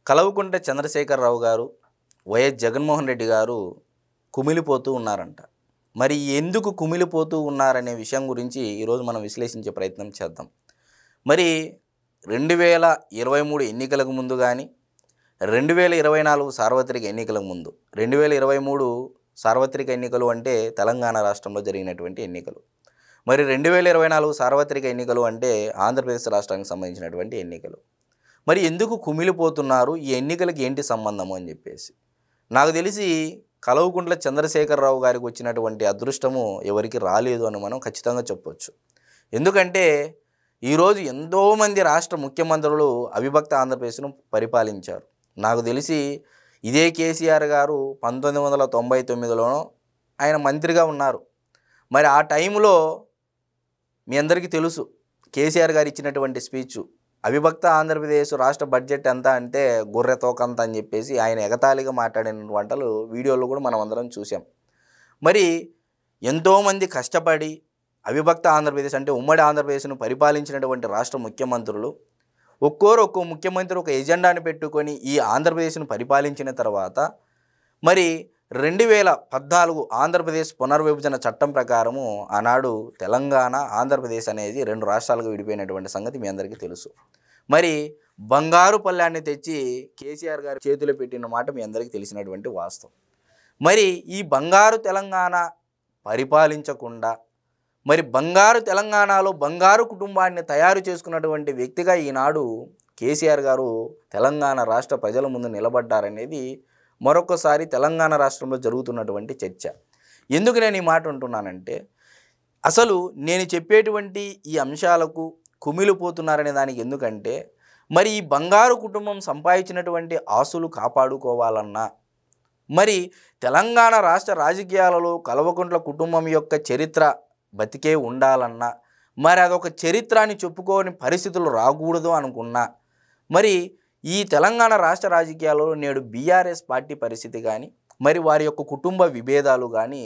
కల్వకుంట్ల చంద్రశేఖరరావు గారు, వైఎస్ జగన్మోహన్ రెడ్డి గారు కుమిలిపోతూ ఉన్నారంట. మరి ఎందుకు కుమిలిపోతూ ఉన్నారనే విషయం గురించి ఈరోజు మనం విశ్లేషించే ప్రయత్నం చేద్దాం. మరి 2023 ఎన్నికలకు ముందు కానీ, 2024 సార్వత్రిక ఎన్నికలకు ముందు, 2023 సార్వత్రిక ఎన్నికలు అంటే తెలంగాణ రాష్ట్రంలో జరిగినటువంటి ఎన్నికలు. మరి 2024 సార్వత్రిక ఎన్నికలు అంటే ఆంధ్రప్రదేశ్ రాష్ట్రానికి సంబంధించినటువంటి ఎన్నికలు. మరి ఎందుకు కుమిలిపోతున్నారు, ఈ ఎన్నికలకి ఏంటి సంబంధము అని చెప్పేసి నాకు తెలిసి కల్వకుంట్ల చంద్రశేఖరరావు గారికి వచ్చినటువంటి అదృష్టము ఎవరికి రాలేదు అని మనం ఖచ్చితంగా చెప్పొచ్చు. ఎందుకంటే ఈరోజు ఎంతోమంది రాష్ట్ర ముఖ్యమంత్రులు అవిభక్త ఆంధ్రప్రదేశ్ను పరిపాలించారు. నాకు తెలిసి ఇదే కేసీఆర్ గారు 1999లోనో ఆయన మంత్రిగా ఉన్నారు. మరి ఆ టైంలో మీ అందరికీ తెలుసు కేసీఆర్ గారు ఇచ్చినటువంటి స్పీచ్, అవిభక్త ఆంధ్రప్రదేశ్ రాష్ట్ర బడ్జెట్ ఎంత అంటే గొర్రె తోకంత అని చెప్పేసి ఆయన ఎగతాళిగా మాట్లాడిన వంటలు వీడియోలో కూడా మనం అందరం చూసాం. మరి ఎంతోమంది కష్టపడి అవిభక్త ఆంధ్రప్రదేశ్ అంటే ఉమ్మడి ఆంధ్రప్రదేశ్ను పరిపాలించినటువంటి రాష్ట్ర ముఖ్యమంత్రులు ఒక్కో ముఖ్యమంత్రి ఒక ఎజెండాను పెట్టుకొని ఈ ఆంధ్రప్రదేశ్ను పరిపాలించిన తర్వాత మరి 2014 ఆంధ్రప్రదేశ్ పునర్విభజన చట్టం ప్రకారము ఆనాడు తెలంగాణ, ఆంధ్రప్రదేశ్ అనేది 2 రాష్ట్రాలుగా విడిపోయినటువంటి సంగతి మీ అందరికీ తెలుసు. మరి బంగారు పళ్ళాన్ని తెచ్చి కేసీఆర్ గారు చేతిలో పెట్టిన మాట మీ అందరికీ తెలిసినటువంటి వాస్తవం. మరి ఈ బంగారు తెలంగాణ పరిపాలించకుండా మరి బంగారు తెలంగాణలో బంగారు కుటుంబాన్ని తయారు చేసుకున్నటువంటి వ్యక్తిగా ఈనాడు కేసీఆర్ గారు తెలంగాణ రాష్ట్ర ప్రజల ముందు నిలబడ్డారనేది మరొకసారి తెలంగాణ రాష్ట్రంలో జరుగుతున్నటువంటి చర్చ. ఎందుకు నేను ఈ మాట అంటున్నానంటే, అసలు నేను చెప్పేటువంటి ఈ అంశాలకు కుమిలిపోతున్నారనే దానికి ఎందుకంటే, మరి ఈ బంగారు కుటుంబం సంపాదించినటువంటి ఆస్తులు కాపాడుకోవాలన్నా, మరి తెలంగాణ రాష్ట్ర రాజకీయాలలో కల్వకుంట్ల కుటుంబం యొక్క చరిత్ర బతికే ఉండాలన్నా, మరి అదొక చరిత్రాన్ని చెప్పుకోని పరిస్థితులు రాకూడదు అనుకున్నా, మరి ఈ తెలంగాణ రాష్ట్ర రాజకీయాలలో నేడు బీఆర్ఎస్ పార్టీ పరిస్థితి కానీ, మరి వారి యొక్క కుటుంబ విభేదాలు కానీ,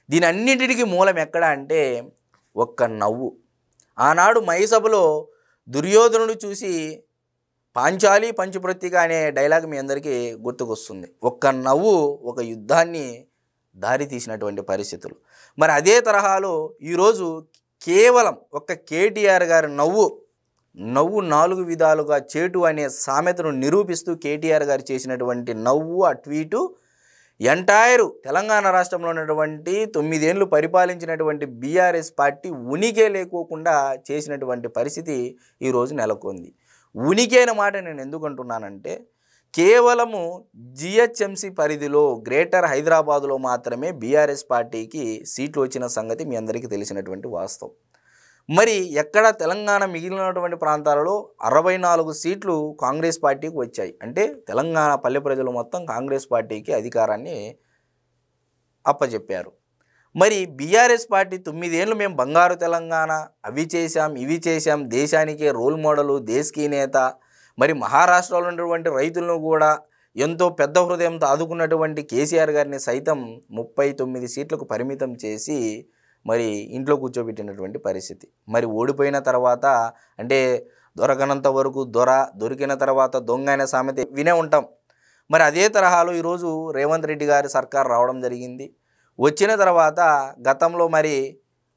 దీని అన్నింటికి మూలం ఎక్కడ అంటే ఒక్క నవ్వు. ఆనాడు మహిసభలో దుర్యోధనుడు చూసి పాంచాలి పంచుప్రతిక అనే డైలాగ్ మీ అందరికీ గుర్తుకొస్తుంది. ఒక్క నవ్వు ఒక యుద్ధాన్ని దారి తీసినటువంటి పరిస్థితులు. మరి అదే తరహాలో ఈరోజు కేవలం ఒక్క కేటీఆర్ గారి నవ్వు 4 విధాలుగా చేటు అనే సామెతను నిరూపిస్తూ కేటీఆర్ గారు చేసినటువంటి నవ్వు, ఆ ట్వీటు ఎంటైర్ తెలంగాణ రాష్ట్రంలో ఉన్నటువంటి 9 ఏళ్ళు పరిపాలించినటువంటి బీఆర్ఎస్ పార్టీ ఉనికే లేకోకుండా చేసినటువంటి పరిస్థితి ఈరోజు నెలకొంది. ఉనికి అనే మాట నేను ఎందుకు అంటున్నానంటే, కేవలము జిహెచ్ఎంసీ పరిధిలో గ్రేటర్ హైదరాబాదులో మాత్రమే బీఆర్ఎస్ పార్టీకి సీట్లు వచ్చిన సంగతి మీ అందరికీ తెలిసినటువంటి వాస్తవం. మరి ఎక్కడ తెలంగాణ మిగిలినటువంటి ప్రాంతాలలో 64 సీట్లు కాంగ్రెస్ పార్టీకి వచ్చాయి. అంటే తెలంగాణ పల్లె ప్రజలు మొత్తం కాంగ్రెస్ పార్టీకి అధికారాన్ని అప్పచెప్పారు. మరి బీఆర్ఎస్ పార్టీ 9 ఏళ్ళు మేము బంగారు తెలంగాణ, అవి చేశాం ఇవి చేశాం, దేశానికే రోల్ మోడలు, దేశకీ నేత, మరి మహారాష్ట్రలో ఉన్నటువంటి రైతులను కూడా ఎంతో పెద్ద హృదయంతో ఆదుకున్నటువంటి కేసీఆర్ గారిని సైతం 39 సీట్లకు పరిమితం చేసి మరి ఇంట్లో కూర్చోబెట్టినటువంటి పరిస్థితి. మరి ఓడిపోయిన తర్వాత అంటే దొరకనంత వరకు దొర, దొరికిన తర్వాత దొంగ అనే సామెత వినే ఉంటాం. మరి అదే తరహాలో ఈరోజు రేవంత్ రెడ్డి గారి సర్కార్ రావడం జరిగింది. వచ్చిన తర్వాత గతంలో మరి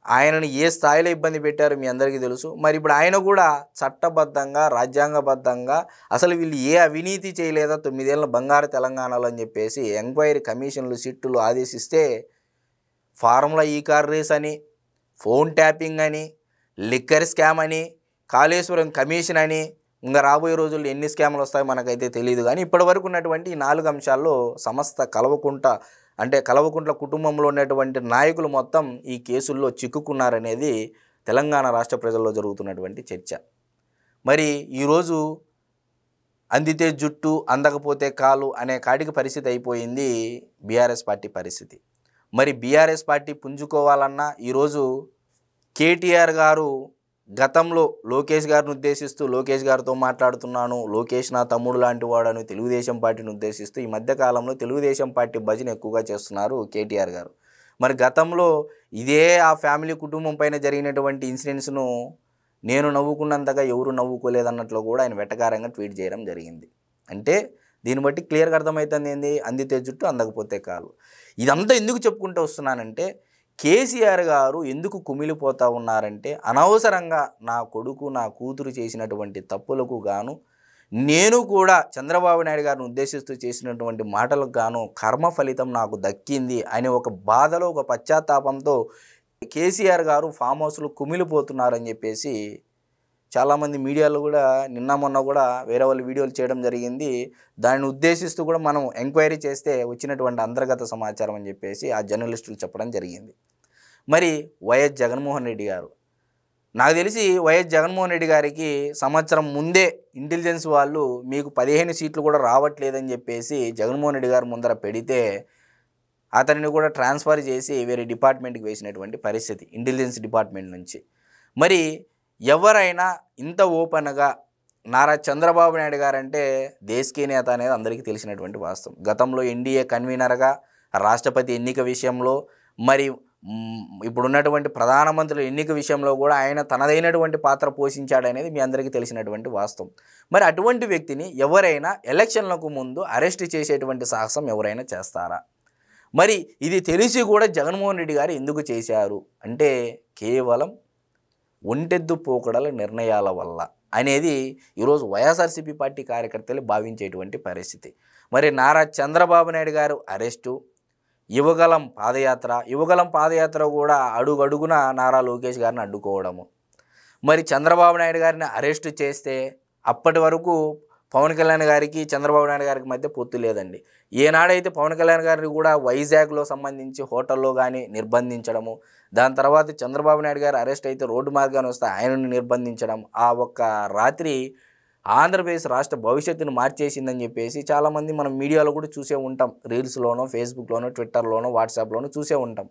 ఆయనను ఏ స్థాయిలో ఇబ్బంది పెట్టారో మీ అందరికీ తెలుసు. మరి ఇప్పుడు ఆయన కూడా చట్టబద్ధంగా, రాజ్యాంగబద్ధంగా అసలు వీళ్ళు ఏ అవినీతి చేయలేదా 9 ఏళ్ళ బంగారు తెలంగాణలో అని చెప్పేసి ఎంక్వైరీ కమిషన్లు, సిట్టులు ఆదేశిస్తే ఫార్ములా ఈ కార్ రేస్ అని, ఫోన్ ట్యాపింగ్ అని, లిక్కర్ స్కామ్ అని, కాళేశ్వరం కమిషన్ అని, ఇంకా రాబోయే రోజుల్లో ఎన్ని స్కామ్లు వస్తాయో మనకైతే తెలియదు. కానీ ఇప్పటివరకు ఉన్నటువంటి ఈ 4 అంశాల్లో సమస్త కల్వకుంట్ల కుటుంబంలో ఉన్నటువంటి నాయకులు మొత్తం ఈ కేసుల్లో చిక్కుకున్నారనేది తెలంగాణ రాష్ట్ర ప్రజల్లో జరుగుతున్నటువంటి చర్చ. మరి ఈరోజు అందితే జుట్టు, అందకపోతే కాలు అనే కాటికి పరిస్థితి అయిపోయింది బీఆర్ఎస్ పార్టీ పరిస్థితి. మరి బీఆర్ఎస్ పార్టీ పుంజుకోవాలన్నా ఈరోజు కేటీఆర్ గారు గతంలో లోకేష్ గారిని ఉద్దేశిస్తూ లోకేష్ గారితో మాట్లాడుతున్నాను, లోకేష్ నా తమ్ముడు లాంటి వాడని తెలుగుదేశం పార్టీని ఉద్దేశిస్తూ ఈ మధ్యకాలంలో తెలుగుదేశం పార్టీ భజన ఎక్కువగా చేస్తున్నారు కేటీఆర్ గారు. మరి గతంలో ఇదే ఆ ఫ్యామిలీ కుటుంబం పైన జరిగినటువంటి ఇన్సిడెంట్స్ను నేను నవ్వుకున్నంతగా ఎవరు నవ్వుకోలేదన్నట్లు కూడా ఆయన వెటకారంగా ట్వీట్ చేయడం జరిగింది. అంటే దీన్ని బట్టి క్లియర్గా అర్థమవుతుంది ఏంది, అందితే జుట్టు అందకపోతే కాలు. ఇదంతా ఎందుకు చెప్పుకుంటూ వస్తున్నానంటే కేసీఆర్ గారు ఎందుకు కుమిలిపోతూ ఉన్నారంటే అనవసరంగా నా కొడుకు నా కూతురు చేసినటువంటి తప్పులకు గాను నేను కూడా చంద్రబాబు నాయుడు గారిని ఉద్దేశిస్తూ చేసినటువంటి మాటలకు గాను కర్మ ఫలితం నాకు దక్కింది అనే ఒక బాధలో ఒక పశ్చాత్తాపంతో కేసీఆర్ గారు ఫామ్ హౌస్లో కుమిలిపోతున్నారని చెప్పేసి చాలామంది మీడియాలో కూడా నిన్న మొన్న కూడా వేరే వాళ్ళు వీడియోలు చేయడం జరిగింది. దాన్ని ఉద్దేశిస్తూ కూడా మనం ఎంక్వైరీ చేస్తే వచ్చినటువంటి అంతర్గత సమాచారం అని చెప్పేసి ఆ జర్నలిస్టులు చెప్పడం జరిగింది. మరి వైఎస్ జగన్మోహన్ రెడ్డి గారు, నాకు తెలిసి వైఎస్ జగన్మోహన్ రెడ్డి గారికి సంవత్సరం ముందే ఇంటెలిజెన్స్ వాళ్ళు మీకు 15 సీట్లు కూడా రావట్లేదని చెప్పేసి జగన్మోహన్ రెడ్డి గారు ముందర పెడితే అతనిని కూడా ట్రాన్స్ఫర్ చేసి వేరే డిపార్ట్మెంట్కి వేసినటువంటి పరిస్థితి ఇంటెలిజెన్స్ డిపార్ట్మెంట్ నుంచి. మరి ఎవరైనా ఇంత ఓపెన్గా నారా చంద్రబాబు నాయుడు గారంటే దేశకీ నేత అనేది అందరికీ తెలిసినటువంటి వాస్తవం. గతంలో ఎన్డీఏ కన్వీనర్గా రాష్ట్రపతి ఎన్నిక విషయంలో మరి ఇప్పుడున్నటువంటి ప్రధానమంత్రుల ఎన్నిక విషయంలో కూడా ఆయన తనదైనటువంటి పాత్ర పోషించాడనేది మీ అందరికీ తెలిసినటువంటి వాస్తవం. మరి అటువంటి వ్యక్తిని ఎవరైనా ఎలక్షన్లకు ముందు అరెస్ట్ చేసేటువంటి సాహసం ఎవరైనా చేస్తారా? మరి ఇది తెలిసి కూడా జగన్మోహన్ రెడ్డి గారు ఎందుకు చేశారు అంటే కేవలం ఒంటెద్దు పోకడల నిర్ణయాల వల్ల అనేది ఈరోజు వైఎస్ఆర్సీపీ పార్టీ కార్యకర్తలు భావించేటువంటి పరిస్థితి. మరి నారా చంద్రబాబు నాయుడు గారు అరెస్టు, యువగలం పాదయాత్ర కూడా అడుగడుగున నారా లోకేష్ గారిని అడ్డుకోవడము. మరి చంద్రబాబు నాయుడు గారిని అరెస్టు చేస్తే అప్పటి వరకు పవన్ కళ్యాణ్ గారికి చంద్రబాబు నాయుడు గారికి మధ్య పొత్తు లేదండి. ఏనాడైతే పవన్ కళ్యాణ్ గారిని కూడా వైజాగ్లో సంబంధించి హోటల్లో కానీ నిర్బంధించడము, దాని తర్వాత చంద్రబాబు నాయుడు గారు అరెస్ట్ అయితే రోడ్డు మార్గాన్ని వస్తే ఆయనను నిర్బంధించడం, ఆ ఒక్క రాత్రి ఆంధ్రప్రదేశ్ రాష్ట్ర భవిష్యత్తును మార్చేసిందని చెప్పేసి చాలామంది మనం మీడియాలో కూడా చూసే ఉంటాం. రీల్స్లోనో, ఫేస్బుక్లోనో, ట్విట్టర్లోనో, వాట్సాప్లోనో చూసే ఉంటాం.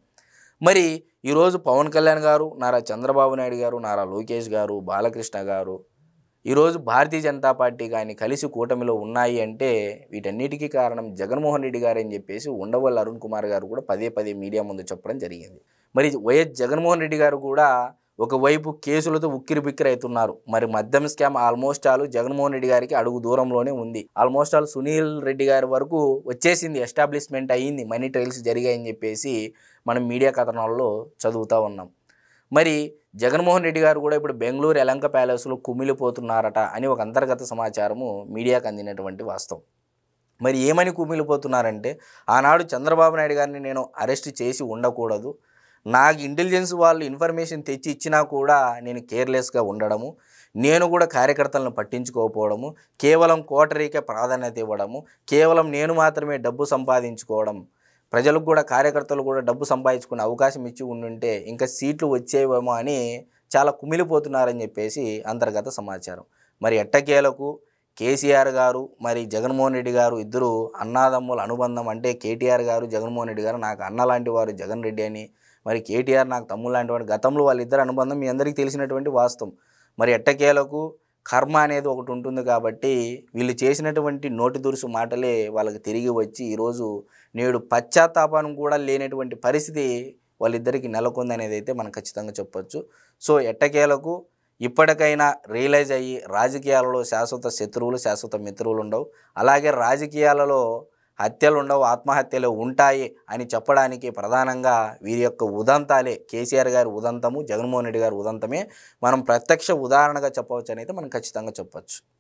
మరి ఈరోజు పవన్ కళ్యాణ్ గారు, నారా చంద్రబాబు నాయుడు గారు, నారా లోకేష్ గారు, బాలకృష్ణ గారు ఈరోజు భారతీయ జనతా పార్టీ కానీ కలిసి కూటమిలో ఉన్నాయి అంటే వీటన్నిటికీ కారణం జగన్మోహన్ రెడ్డి గారు అని చెప్పేసి ఉండవల్లి అరుణ్ కుమార్ గారు కూడా పదే మీడియా ముందు చెప్పడం జరిగింది. మరి వైఎస్ జగన్మోహన్ రెడ్డి గారు కూడా ఒకవైపు కేసులతో ఉక్కిరిబిక్కిరి అవుతున్నారు. మరి మద్యం scam almost all Jaganmohan Reddy గారికి అడుగు దూరంలోనే ఉంది. ఆల్మోస్ట్ ఆల్ సునీల్ రెడ్డి గారి వరకు వచ్చేసింది, ఎస్టాబ్లిష్మెంట్ అయ్యింది, మనీ ట్రయల్స్ జరిగాయని చెప్పేసి మనం మీడియా కథనాల్లో చదువుతూ ఉన్నాం. మరి జగన్మోహన్ రెడ్డి గారు కూడా ఇప్పుడు బెంగళూరు యలంక ప్యాలెస్లో కుమిలిపోతున్నారట అని ఒక అంతర్గత సమాచారము మీడియాకు అందినటువంటి వాస్తవం. మరి ఏమని కుమిలిపోతున్నారంటే ఆనాడు చంద్రబాబు నాయుడు గారిని నేను అరెస్ట్ చేసి ఉండకూడదు, నాకు ఇంటెలిజెన్స్ వాళ్ళు ఇన్ఫర్మేషన్ తెచ్చి ఇచ్చినా కూడా నేను కేర్లెస్గా ఉండడము, నేను కూడా కార్యకర్తలను పట్టించుకోకపోవడము, కేవలం కోటరీకే ప్రాధాన్యత ఇవ్వడము, కేవలం నేను మాత్రమే డబ్బు సంపాదించుకోవడం, ప్రజలకు కూడా కార్యకర్తలు కూడా డబ్బు సంపాదించుకునే అవకాశం ఇచ్చి ఉండుంటే ఇంకా సీట్లు వచ్చేవేమో అని చాలా కుమిలిపోతున్నారని చెప్పేసి అంతర్గత సమాచారం. మరి ఎట్టకేలకు కేసీఆర్ గారు మరి జగన్మోహన్ రెడ్డి గారు ఇద్దరు అన్నాదమ్ముల అనుబంధం. అంటే కేటీఆర్ గారు జగన్మోహన్ రెడ్డి గారు నాకు అన్న లాంటి వారు జగన్ రెడ్డి అని, మరి కేటీఆర్ నాకు తమ్ముడు లాంటి వాడు, గతంలో వాళ్ళిద్దరు అనుబంధం మీ అందరికీ తెలిసినటువంటి వాస్తవం. మరి ఎట్టకేలకు కర్మ అనేది ఒకటి ఉంటుంది కాబట్టి వీళ్ళు చేసినటువంటి నోటి దురుసు మాటలే వాళ్ళకి తిరిగి వచ్చి ఈరోజు నేడు పశ్చాత్తాపం కూడా లేనటువంటి పరిస్థితి వాళ్ళిద్దరికీ నెలకొంది అనేది అయితే మనం ఖచ్చితంగా చెప్పొచ్చు. సో ఎట్టకేలకు ఇప్పటికైనా రియలైజ్ అయ్యి రాజకీయాలలో శాశ్వత శత్రువులు, శాశ్వత మిత్రులు ఉండవు, అలాగే రాజకీయాలలో హత్యలు ఉండవు, ఆత్మహత్యలు ఉంటాయి అని చెప్పడానికి ప్రధానంగా వీరి యొక్క ఉదంతాలే, కేసీఆర్ గారి ఉదంతము, జగన్మోహన్ రెడ్డి గారి ఉదంతమే మనం ప్రత్యక్ష ఉదాహరణగా చెప్పవచ్చు అని అయితే మనం ఖచ్చితంగా చెప్పొచ్చు.